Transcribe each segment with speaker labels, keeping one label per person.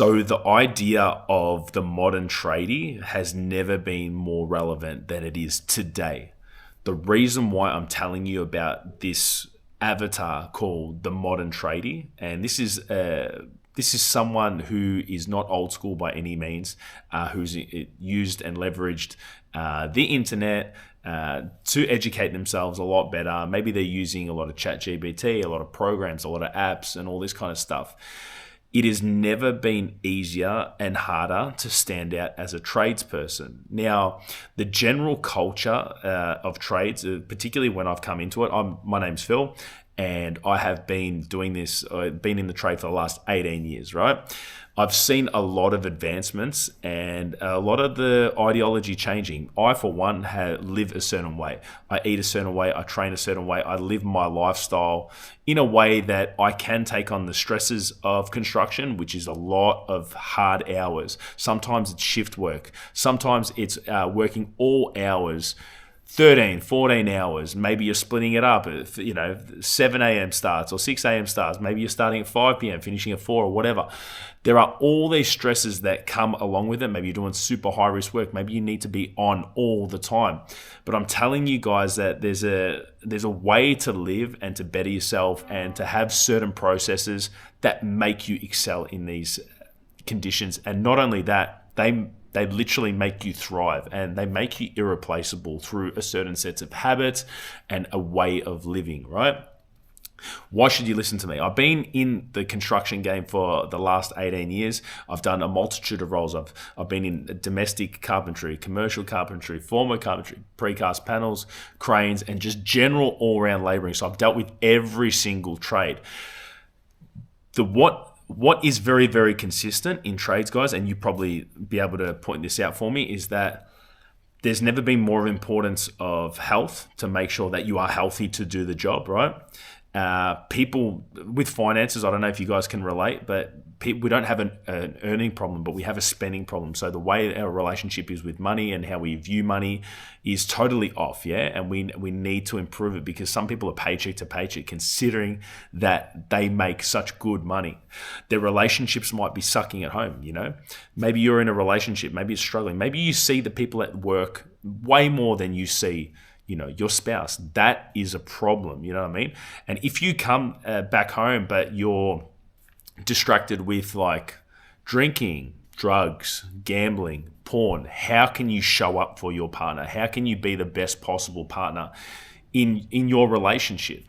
Speaker 1: So the idea of the modern tradie has never been more relevant than it is today. The reason why I'm telling you about this avatar called the modern tradie, and this is someone who is not old school by any means, who's used and leveraged the internet to educate themselves a lot better. Maybe they're using a lot of ChatGPT, a lot of programs, a lot of apps, and all this kind of stuff. It has never been easier and harder to stand out as a tradesperson. Now, the general culture of trades, particularly when I've come into it, my name's Phil, and I have been doing this, been in the trade for the last 18 years, right? I've seen a lot of advancements and a lot of the ideology changing. I, for one, live a certain way. I eat a certain way. I train a certain way. I live my lifestyle in a way that I can take on the stresses of construction, which is a lot of hard hours. Sometimes it's shift work. Sometimes it's working all hours, 13, 14 hours. Maybe you're splitting it up, 7 a.m. starts or 6 a.m. starts. Maybe you're starting at 5 p.m., finishing at 4 or whatever. There are all these stresses that come along with it. Maybe you're doing super high risk work. Maybe you need to be on all the time. But I'm telling you guys that there's a way to live and to better yourself and to have certain processes that make you excel in these conditions. And not only that, they literally make you thrive, and they make you irreplaceable through a certain set of habits and a way of living, right? Why should you listen to me? I've been in the construction game for the last 18 years. I've done a multitude of roles. I've been in domestic carpentry, commercial carpentry, former carpentry, precast panels, cranes, and just general all-round laboring. So I've dealt with every single trade. What is very, very consistent in trades, guys, and you probably be able to point this out for me, is that there's never been more of importance of health to make sure that you are healthy to do the job, right? People with finances, I don't know if you guys can relate, but we don't have an earning problem, but we have a spending problem. So the way our relationship is with money and how we view money is totally off, yeah? And we need to improve it, because some people are paycheck to paycheck, considering that they make such good money. Their relationships might be sucking at home, Maybe you're in a relationship, maybe it's struggling. Maybe you see the people at work way more than you see your spouse. That is a problem, you know what I mean? And if you come back home, but you're distracted with like drinking, drugs, gambling, porn, how can you show up for your partner? How can you be the best possible partner in your relationship?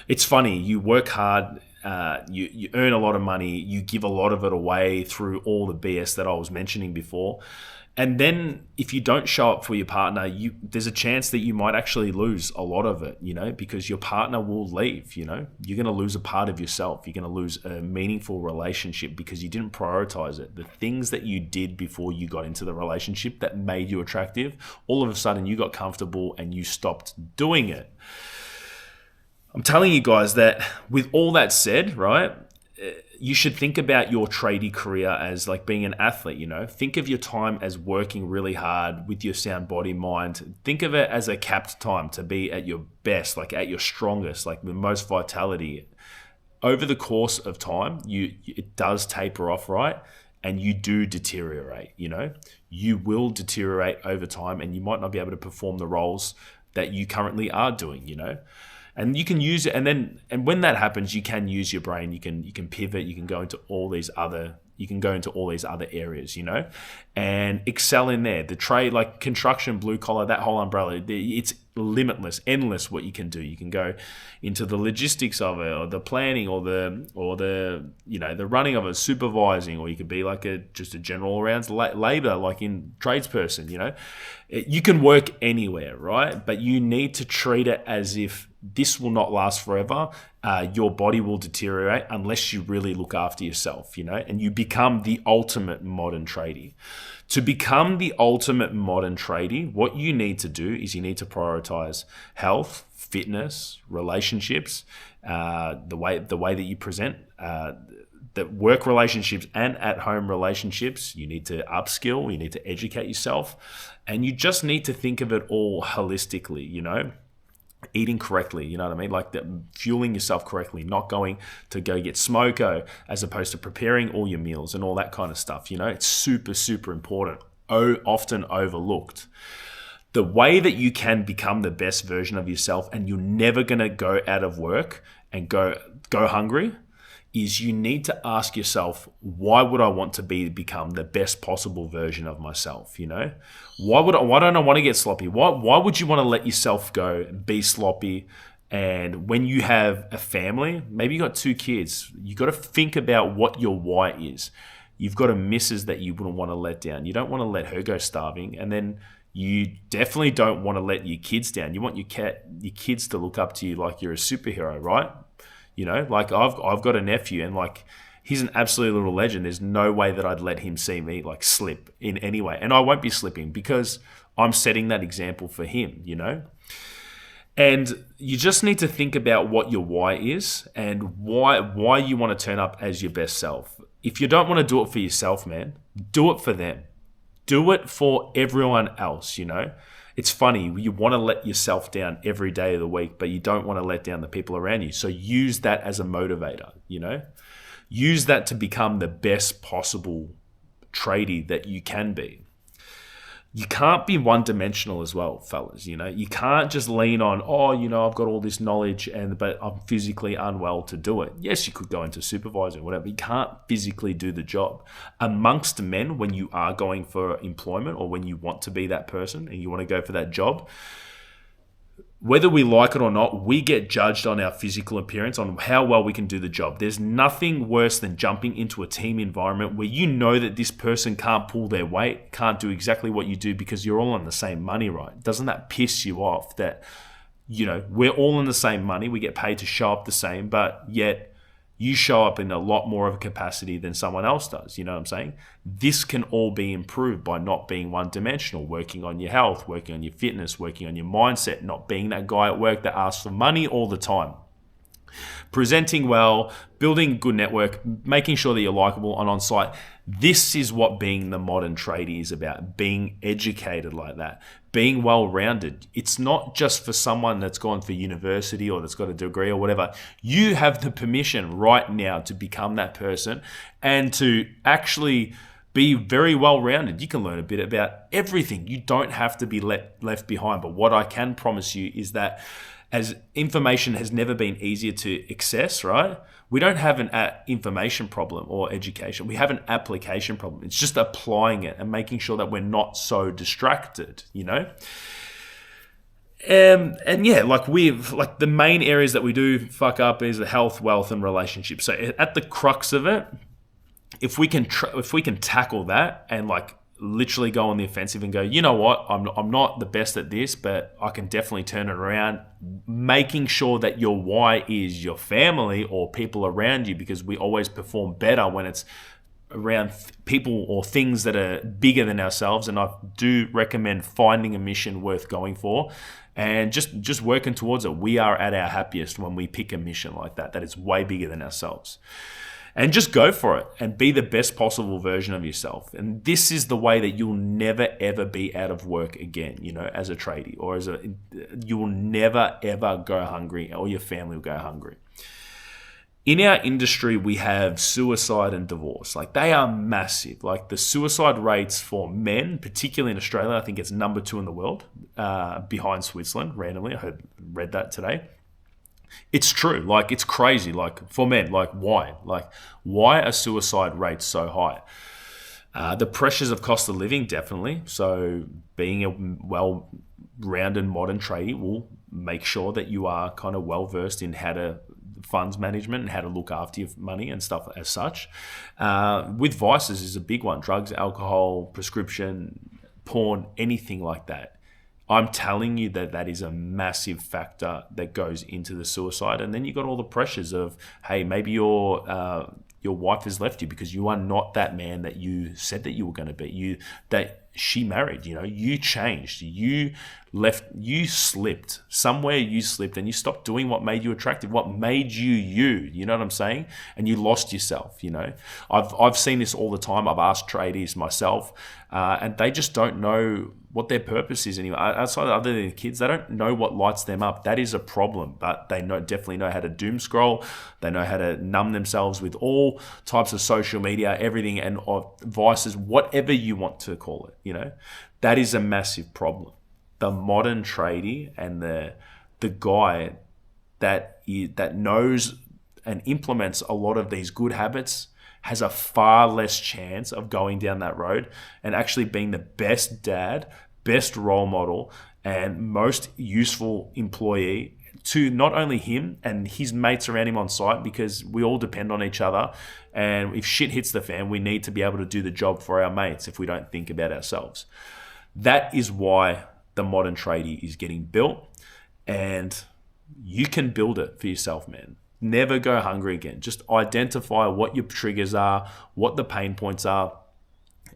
Speaker 1: It's funny, you work hard, you earn a lot of money, you give a lot of it away through all the BS that I was mentioning before. And then if you don't show up for your partner, there's a chance that you might actually lose a lot of it, because your partner will leave, You're going to lose a part of yourself. You're going to lose a meaningful relationship because you didn't prioritize it. The things that you did before you got into the relationship that made you attractive, all of a sudden you got comfortable and you stopped doing it. I'm telling you guys that with all that said, right, you should think about your tradie career as like being an athlete, Think of your time as working really hard with your sound body, mind. Think of it as a capped time to be at your best, like at your strongest, like the most vitality. Over the course of time, it does taper off, right? And you do deteriorate, You will deteriorate over time, and you might not be able to perform the roles that you currently are doing, And you can use it, and when that happens, you can use your brain. You can pivot. You can go into all these other areas, and excel in there. The trade, like construction, blue collar, that whole umbrella, it's limitless, endless what you can do. You can go into the logistics of it, or the planning, or the the running of it, supervising, or you could be like just a general around labor, like in tradesperson. You can work anywhere, right? But you need to treat it as if this will not last forever. Your body will deteriorate unless you really look after yourself, and you become the ultimate modern tradie. To become the ultimate modern tradie, what you need to do is you need to prioritize health, fitness, relationships, the way that you present, the work relationships and at-home relationships. You need to upskill, you need to educate yourself, and you just need to think of it all holistically, eating correctly, you know what I mean? Like fueling yourself correctly, not going to go get smoko as opposed to preparing all your meals and all that kind of stuff. You know, it's super, super important. Often overlooked. The way that you can become the best version of yourself and you're never going to go out of work and go hungry is you need to ask yourself, why would I want to become the best possible version of myself? You know, why don't I want to get sloppy? Why would you want to let yourself go and be sloppy? And when you have a family, maybe you got 2 kids, you got to think about what your why is. You've got a missus that you wouldn't want to let down. You don't want to let her go starving. And then you definitely don't want to let your kids down. You want your kids to look up to you like you're a superhero, right? You know, like I've got a nephew and like he's an absolute little legend. There's no way that I'd let him see me like slip in any way. And I won't be slipping because I'm setting that example for him, you know? And you just need to think about what your why is and why you want to turn up as your best self. If you don't want to do it for yourself, man, do it for them. Do it for everyone else, you know? It's funny, you want to let yourself down every day of the week, but you don't want to let down the people around you. So use that as a motivator, you know? Use that to become the best possible tradie that you can be. You can't be one-dimensional as well, fellas, you know? You can't just lean on, oh, you know, I've got all this knowledge, but I'm physically unwell to do it. Yes, you could go into supervising or whatever. You can't physically do the job. Amongst men, when you are going for employment or when you want to be that person and you want to go for that job, whether we like it or not, we get judged on our physical appearance, on how well we can do the job. There's nothing worse than jumping into a team environment where you know that this person can't pull their weight, can't do exactly what you do because you're all on the same money, right? Doesn't that piss you off that, you know, we're all in the same money, we get paid to show up the same, but yet you show up in a lot more of a capacity than someone else does. You know what I'm saying? This can all be improved by not being one-dimensional, working on your health, working on your fitness, working on your mindset, not being that guy at work that asks for money all the time. Presenting well, building a good network, making sure that you're likable and on site. This is what being the modern tradie is about, being educated like that, being well-rounded. It's not just for someone that's gone for university or that's got a degree or whatever. You have the permission right now to become that person and to actually be very well-rounded. You can learn a bit about everything. You don't have to be left behind. But what I can promise you is that as information has never been easier to access, right? We don't have an information problem or education. We have an application problem. It's just applying it and making sure that we're not so distracted, you know? And yeah, like the main areas that we do fuck up is the health, wealth, and relationships. So at the crux of it, if we can tackle that and like literally go on the offensive and go, you know what, I'm not the best at this, but I can definitely turn it around. Making sure that your why is your family or people around you, because we always perform better when it's around people or things that are bigger than ourselves. And I do recommend finding a mission worth going for and just working towards it. We are at our happiest when we pick a mission like that is way bigger than ourselves. And just go for it and be the best possible version of yourself. And this is the way that you'll never, ever be out of work again, you know, as a tradie, or you will never, ever go hungry, or your family will go hungry. In our industry, we have suicide and divorce. Like, they are massive. Like, the suicide rates for men, particularly in Australia, I think it's number 2 in the world, behind Switzerland, randomly. I read that today. It's true. Like, it's crazy. Like, for men, like, why? Like, why are suicide rates so high? The pressures of cost of living, definitely. So being a well-rounded modern tradie will make sure that you are kind of well-versed in how to funds management and how to look after your money and stuff as such. With vices is a big one. Drugs, alcohol, prescription, porn, anything like that. I'm telling you that is a massive factor that goes into the suicide. And then you got all the pressures of, hey, maybe your wife has left you because you are not that man that you said that you were going to be. she married. You changed, you left, you slipped somewhere, you slipped, and you stopped doing what made you attractive, what made you know what I'm saying, and you lost yourself. I've seen this all the time. I've asked tradies myself, and they just don't know what their purpose is anymore. Outside of other than kids, they don't know what lights them up. That is a problem, but they definitely know how to doom scroll. They know how to numb themselves with all types of social media, everything, and vices, whatever you want to call it. That is a massive problem. The modern tradie and the guy that knows and implements a lot of these good habits has a far less chance of going down that road and actually being the best dad, best role model, and most useful employee to not only him and his mates around him on site, because we all depend on each other. And if shit hits the fan, we need to be able to do the job for our mates if we don't think about ourselves. That is why the modern tradie is getting built, and you can build it for yourself, man. Never go hungry again. Just identify what your triggers are, what the pain points are,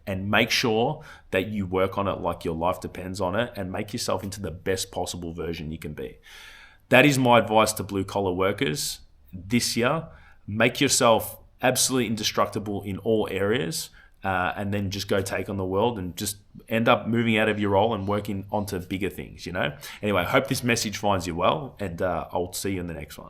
Speaker 1: and make sure that you work on it like your life depends on it, and make yourself into the best possible version you can be. That is my advice to blue collar workers this year. Make yourself absolutely indestructible in all areas, and then just go take on the world and just end up moving out of your role and working onto bigger things. Anyway, I hope this message finds you well, and I'll see you in the next one.